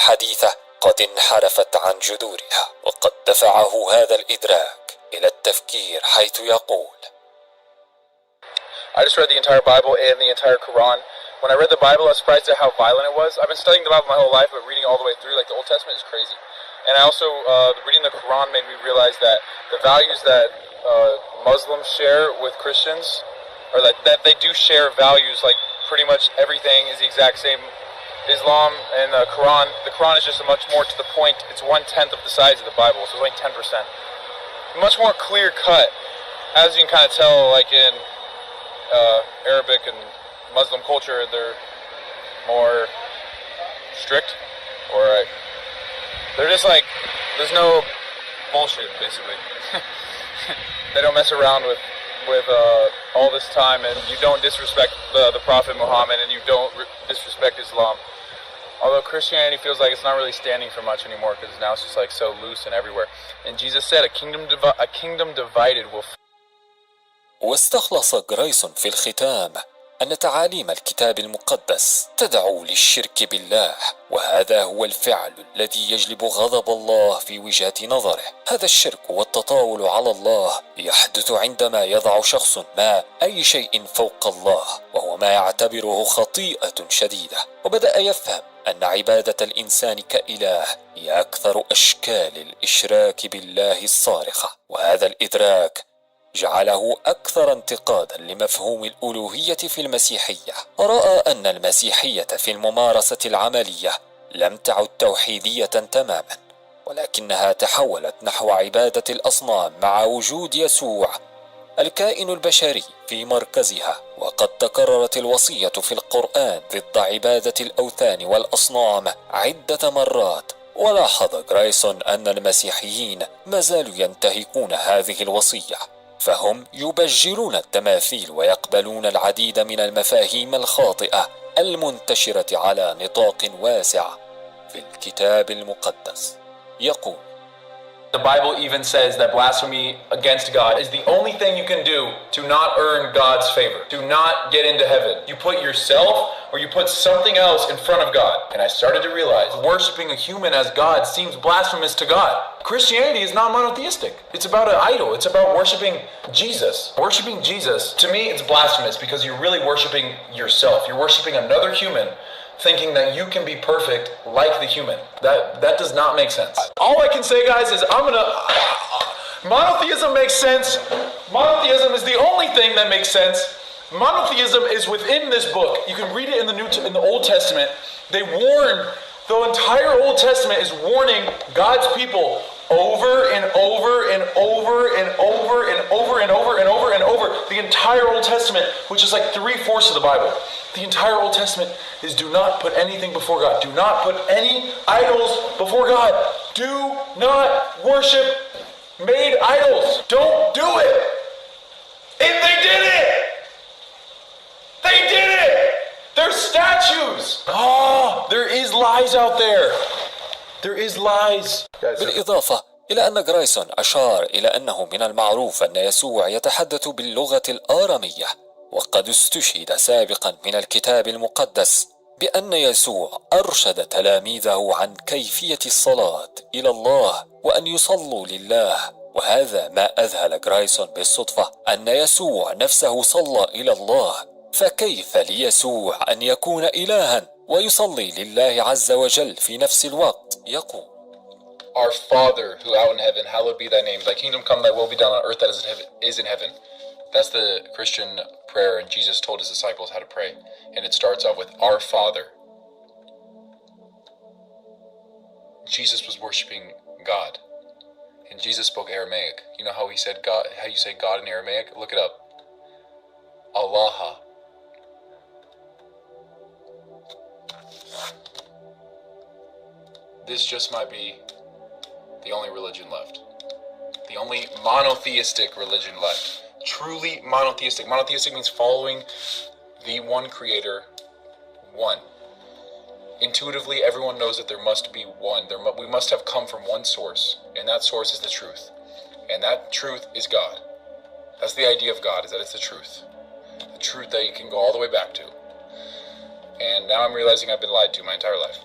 الحديثة قد انحرفت عن جذورها، وقد دفعه هذا الإدراك إلى التفكير حيث يقول: I just read the entire Bible and the entire Quran. When I read the Bible, I was surprised at how violent it was. I've been studying the Bible my whole life, but reading all the way through, like the Old Testament, is crazy. And I also, reading the Quran made me realize that the values that Muslims share with Christians, or that they do share values, like pretty much everything is the exact same. Islam and the Quran is just a much more to the point. It's 1/10 of the size of the Bible, so it's only 10%. Much more clear cut, as you can kind of tell, like in Arabic and Muslim culture, they're more strict, or they're just like, there's no bullshit, basically. They don't mess around with all this time, and you don't disrespect the Prophet Muhammad, and you don't disrespect Islam. Although Christianity feels like it's not really standing for much anymore, because now it's just like so loose and everywhere. And Jesus said, a kingdom divided will. واستخلص جرايسون في الختام أن تعاليم الكتاب المقدس تدعو للشرك بالله، وهذا هو الفعل الذي يجلب غضب الله في وجهة نظره. هذا الشرك والتطاول على الله يحدث عندما يضع شخص ما أي شيء فوق الله، وهو ما يعتبره خطيئة شديدة، وبدأ يفهم أن عبادة الإنسان كإله هي أكثر أشكال الإشراك بالله الصارخة. وهذا الإدراك جعله أكثر انتقادا لمفهوم الألوهية في المسيحية، ورأى أن المسيحية في الممارسة العملية لم تعد توحيدية تماما، ولكنها تحولت نحو عبادة الأصنام مع وجود يسوع الكائن البشري في مركزها. وقد تكررت الوصية في القرآن ضد عبادة الأوثان والأصنام عدة مرات، ولاحظ جرايسون أن المسيحيين ما زالوا ينتهكون هذه الوصية، فهم يبجلون التماثيل ويقبلون العديد من المفاهيم الخاطئة المنتشرة على نطاق واسع في الكتاب المقدس. يقول: The Bible even says that blasphemy against God is the only thing you can do to not earn God's favor, to not get into heaven. You put yourself or you put something else in front of God. And I started to realize worshiping a human as God seems blasphemous to God. Christianity is not monotheistic. It's about an idol. It's about worshiping Jesus. Worshiping Jesus, to me, it's blasphemous because you're really worshiping yourself. You're worshiping another human, thinking that you can be perfect like the human. That does not make sense. All I can say, guys, is monotheism makes sense. Monotheism is the only thing that makes sense. Monotheism is within this book. You can read it in the Old Testament. They warn, the entire Old Testament is warning God's people over and over and over and over and over and over and over and over. The entire Old Testament, which is like 3/4 of the Bible. The entire Old Testament is do not put anything before God. Do not put any idols before God. Do not worship made idols. Don't do it. And they did it. They did it. They're statues. There is lies out there. There is lies. بالإضافة إلى أن جرايسون أشار إلى أنه من المعروف أن يسوع يتحدث باللغة الآرامية، وقد استشهد سابقا من الكتاب المقدس بأن يسوع أرشد تلاميذه عن كيفية الصلاة إلى الله وأن يصلوا لله. وهذا ما أذهل جرايسون بالصدفة أن يسوع نفسه صلى إلى الله، فكيف ليسوع أن يكون إلها ويصلي لله عز وجل في نفس الوقت؟ يقول: Our Father who art in heaven, hallowed be thy name. Thy kingdom come, thy will be done on earth that is in heaven. That's the Christian prayer, and Jesus told his disciples how to pray. And it starts off with our Father. Jesus was worshiping God. And Jesus spoke Aramaic. You know how he said God, how you say God in Aramaic? Look it up. Allah. This just might be the only religion left. The only monotheistic religion left. Truly monotheistic. Monotheistic means following the one creator, one. Intuitively, everyone knows that there must be one. We must have come from one source, and that source is the truth. And that truth is God. That's the idea of God, is that it's the truth. The truth that you can go all the way back to. And now I'm realizing I've been lied to my entire life.